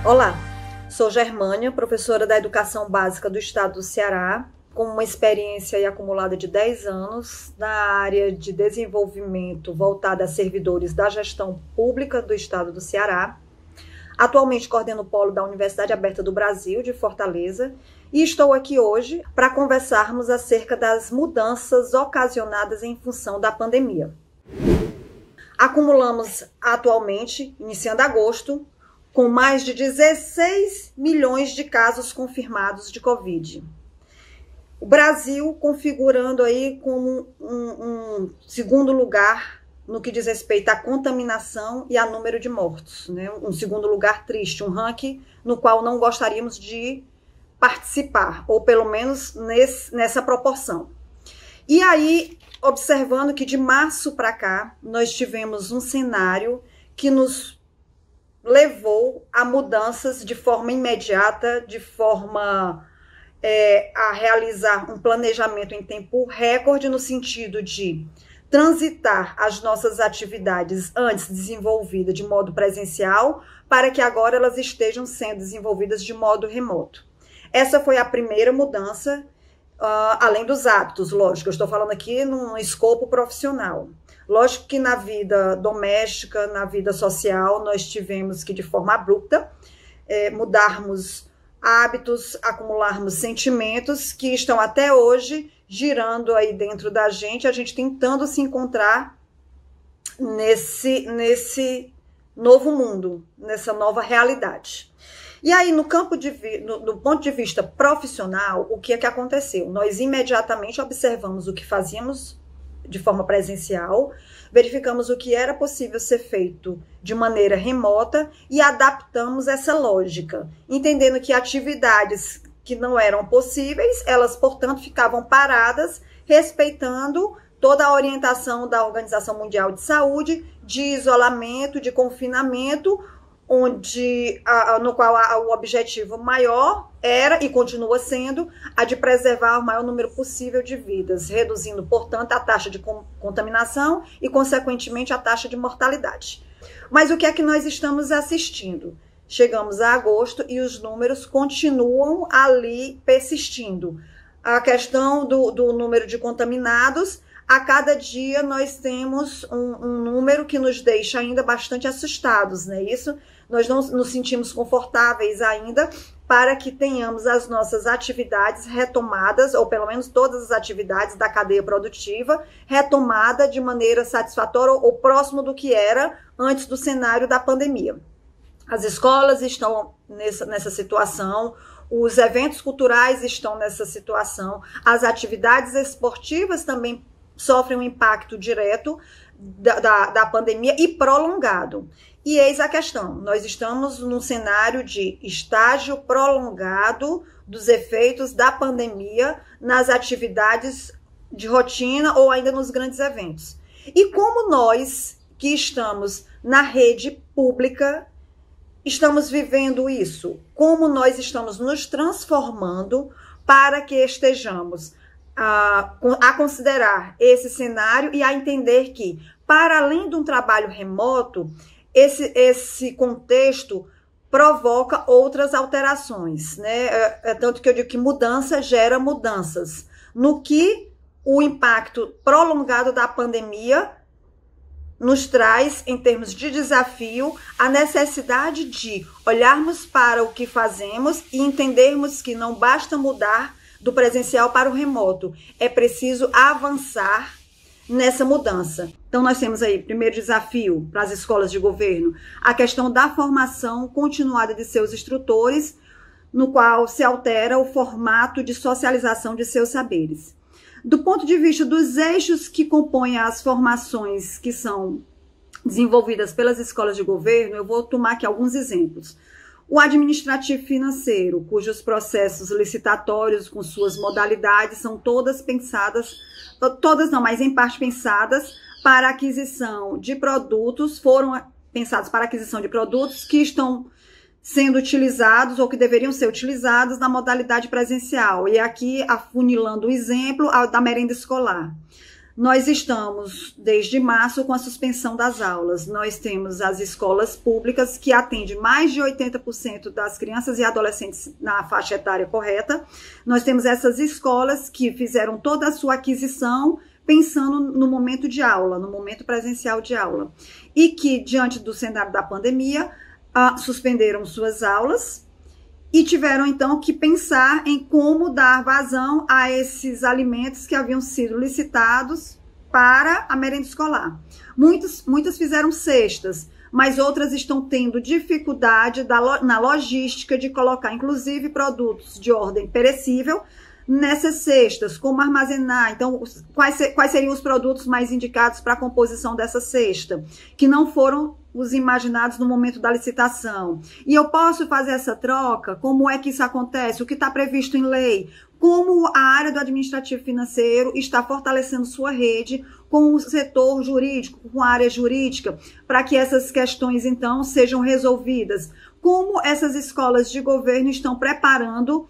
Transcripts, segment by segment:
Olá, sou Germânia, professora da Educação Básica do Estado do Ceará, com uma experiência acumulada de 10 anos na área de desenvolvimento voltada a servidores da gestão pública do Estado do Ceará. Atualmente coordeno o polo da Universidade Aberta do Brasil, de Fortaleza, e estou aqui hoje para conversarmos acerca das mudanças ocasionadas em função da pandemia. Acumulamos atualmente, iniciando agosto, com mais de 16 milhões de casos confirmados de Covid. O Brasil configurando aí como um segundo lugar no que diz respeito à contaminação e a número de mortos, né? Um segundo lugar triste, um ranking no qual não gostaríamos de participar, ou pelo menos nessa proporção. E aí, observando que de março para cá, nós tivemos um cenário que nos levou a mudanças de forma imediata, de forma a realizar um planejamento em tempo recorde, no sentido de transitar as nossas atividades antes desenvolvidas de modo presencial, para que agora elas estejam sendo desenvolvidas de modo remoto. Essa foi a primeira mudança, além dos hábitos, lógico, eu estou falando aqui num escopo profissional. Lógico que na vida doméstica, na vida social, nós tivemos que, de forma abrupta, mudarmos hábitos, acumularmos sentimentos que estão até hoje girando aí dentro da gente, a gente tentando se encontrar nesse novo mundo, nessa nova realidade. E aí, no ponto de vista profissional, o que é que aconteceu? Nós imediatamente observamos o que fazíamos de forma presencial, verificamos o que era possível ser feito de maneira remota e adaptamos essa lógica, entendendo que atividades que não eram possíveis, elas, portanto, ficavam paradas, respeitando toda a orientação da Organização Mundial de Saúde, de isolamento, de confinamento, no qual o objetivo maior era e continua sendo a de preservar o maior número possível de vidas, reduzindo, portanto, a taxa de contaminação e, consequentemente, a taxa de mortalidade. Mas o que é que nós estamos assistindo? Chegamos a agosto e os números continuam ali persistindo. A questão do número de contaminados, a cada dia nós temos um número que nos deixa ainda bastante assustados, né? Isso, nós não nos sentimos confortáveis ainda para que tenhamos as nossas atividades retomadas, ou pelo menos todas as atividades da cadeia produtiva, retomada de maneira satisfatória ou próximo do que era antes do cenário da pandemia. As escolas estão nessa situação, os eventos culturais estão nessa situação, as atividades esportivas também sofrem um impacto direto da pandemia e prolongado. E eis a questão, nós estamos num cenário de estágio prolongado dos efeitos da pandemia nas atividades de rotina ou ainda nos grandes eventos. E como nós, que estamos na rede pública, estamos vivendo isso? Como nós estamos nos transformando para que estejamos a considerar esse cenário e a entender que, para além de um trabalho remoto, esse contexto provoca outras alterações, né? Tanto que eu digo que mudança gera mudanças. No que o impacto prolongado da pandemia nos traz, em termos de desafio, a necessidade de olharmos para o que fazemos e entendermos que não basta mudar do presencial para o remoto, é preciso avançar nessa mudança. Então nós temos aí, primeiro desafio para as escolas de governo, a questão da formação continuada de seus instrutores, no qual se altera o formato de socialização de seus saberes. Do ponto de vista dos eixos que compõem as formações que são desenvolvidas pelas escolas de governo, eu vou tomar aqui alguns exemplos. O administrativo financeiro, cujos processos licitatórios com suas modalidades são todas pensadas, todas não, mas em parte pensadas para aquisição de produtos, foram pensados para aquisição de produtos que estão sendo utilizados ou que deveriam ser utilizados na modalidade presencial. E aqui afunilando o exemplo da merenda escolar. Nós estamos, desde março, com a suspensão das aulas. Nós temos as escolas públicas, que atendem mais de 80% das crianças e adolescentes na faixa etária correta. Nós temos essas escolas que fizeram toda a sua aquisição pensando no momento de aula, no momento presencial de aula. E que, diante do cenário da pandemia, suspenderam suas aulas e tiveram, então, que pensar em como dar vazão a esses alimentos que haviam sido licitados para a merenda escolar. Muitas fizeram cestas, mas outras estão tendo dificuldade na logística de colocar, inclusive, produtos de ordem perecível nessas cestas, como armazenar. Então, quais seriam os produtos mais indicados para a composição dessa cesta, que não foram os imaginados no momento da licitação. E eu posso fazer essa troca? Como é que isso acontece? O que está previsto em lei? Como a área do administrativo financeiro está fortalecendo sua rede com o setor jurídico, com a área jurídica, para que essas questões, então, sejam resolvidas? Como essas escolas de governo estão preparando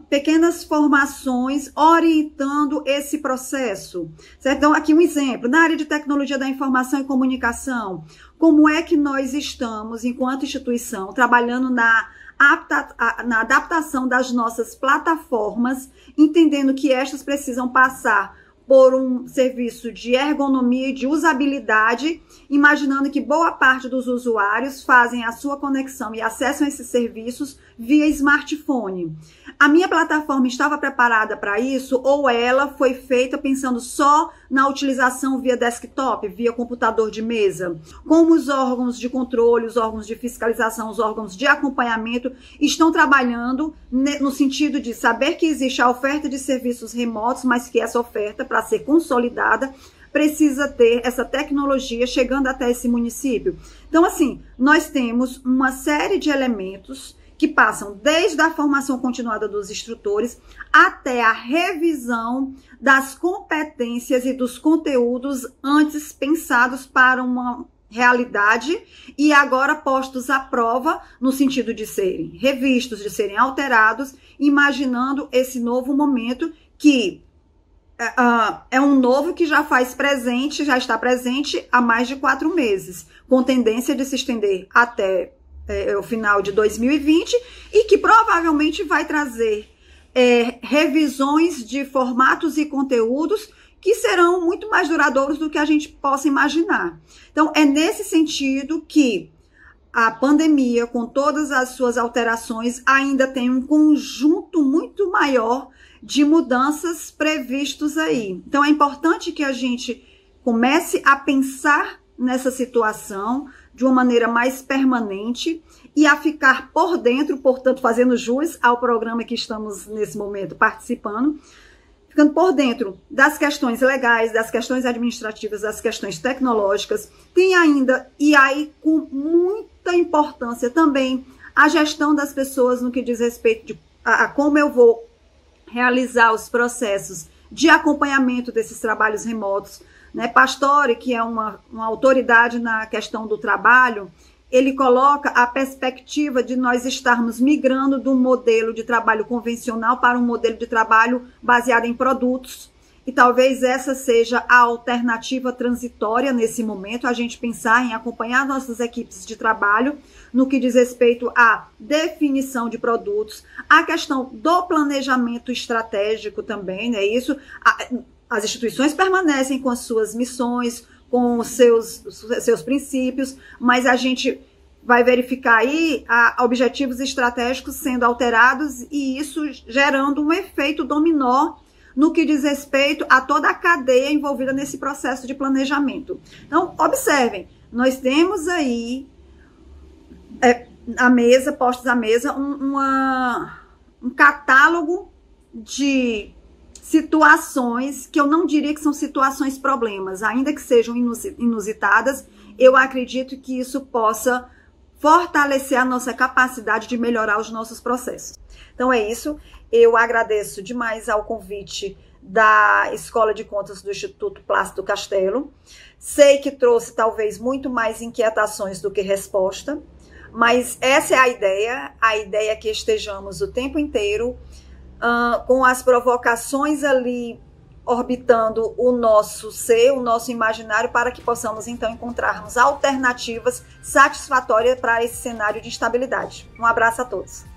pequenas formações orientando esse processo, certo? Então, aqui um exemplo, na área de tecnologia da informação e comunicação, como é que nós estamos, enquanto instituição, trabalhando na adaptação das nossas plataformas, entendendo que estas precisam passar por um serviço de ergonomia e de usabilidade, imaginando que boa parte dos usuários fazem a sua conexão e acessam esses serviços via smartphone. A minha plataforma estava preparada para isso ou ela foi feita pensando só na utilização via desktop, via computador de mesa? Como os órgãos de controle, os órgãos de fiscalização, os órgãos de acompanhamento estão trabalhando no sentido de saber que existe a oferta de serviços remotos, mas que essa oferta, para ser consolidada, precisa ter essa tecnologia chegando até esse município. Então, assim, nós temos uma série de elementos que passam desde a formação continuada dos instrutores até a revisão das competências e dos conteúdos antes pensados para uma realidade e agora postos à prova no sentido de serem revistos, de serem alterados, imaginando esse novo momento que é um novo que já está presente há mais de 4 meses, com tendência de se estender até o final de 2020 e que provavelmente vai trazer revisões de formatos e conteúdos que serão muito mais duradouros do que a gente possa imaginar. Então, é nesse sentido que a pandemia, com todas as suas alterações, ainda tem um conjunto muito maior de mudanças previstos aí. Então, é importante que a gente comece a pensar nessa situação de uma maneira mais permanente e a ficar por dentro, portanto, fazendo jus ao programa que estamos nesse momento participando, ficando por dentro das questões legais, das questões administrativas, das questões tecnológicas. Tem ainda, e aí com muita importância também, a gestão das pessoas no que diz respeito a como eu vou realizar os processos de acompanhamento desses trabalhos remotos, né? Pastore, que é uma autoridade na questão do trabalho, ele coloca a perspectiva de nós estarmos migrando do modelo de trabalho convencional para um modelo de trabalho baseado em produtos. E talvez essa seja a alternativa transitória nesse momento, a gente pensar em acompanhar nossas equipes de trabalho no que diz respeito à definição de produtos, a questão do planejamento estratégico também, né? Isso, as instituições permanecem com as suas missões, com os seus princípios, mas a gente vai verificar aí objetivos estratégicos sendo alterados e isso gerando um efeito dominó no que diz respeito a toda a cadeia envolvida nesse processo de planejamento. Então, observem, nós temos aí postos à mesa, um catálogo de situações que eu não diria que são situações problemas, ainda que sejam inusitadas, eu acredito que isso possa fortalecer a nossa capacidade de melhorar os nossos processos. Então é isso, eu agradeço demais ao convite da Escola de Contas do Instituto Plácido Castelo. Sei que trouxe talvez muito mais inquietações do que resposta, mas essa é a ideia é que estejamos o tempo inteiro com as provocações ali orbitando o nosso ser, o nosso imaginário, para que possamos então encontrarmos alternativas satisfatórias para esse cenário de instabilidade. Um abraço a todos.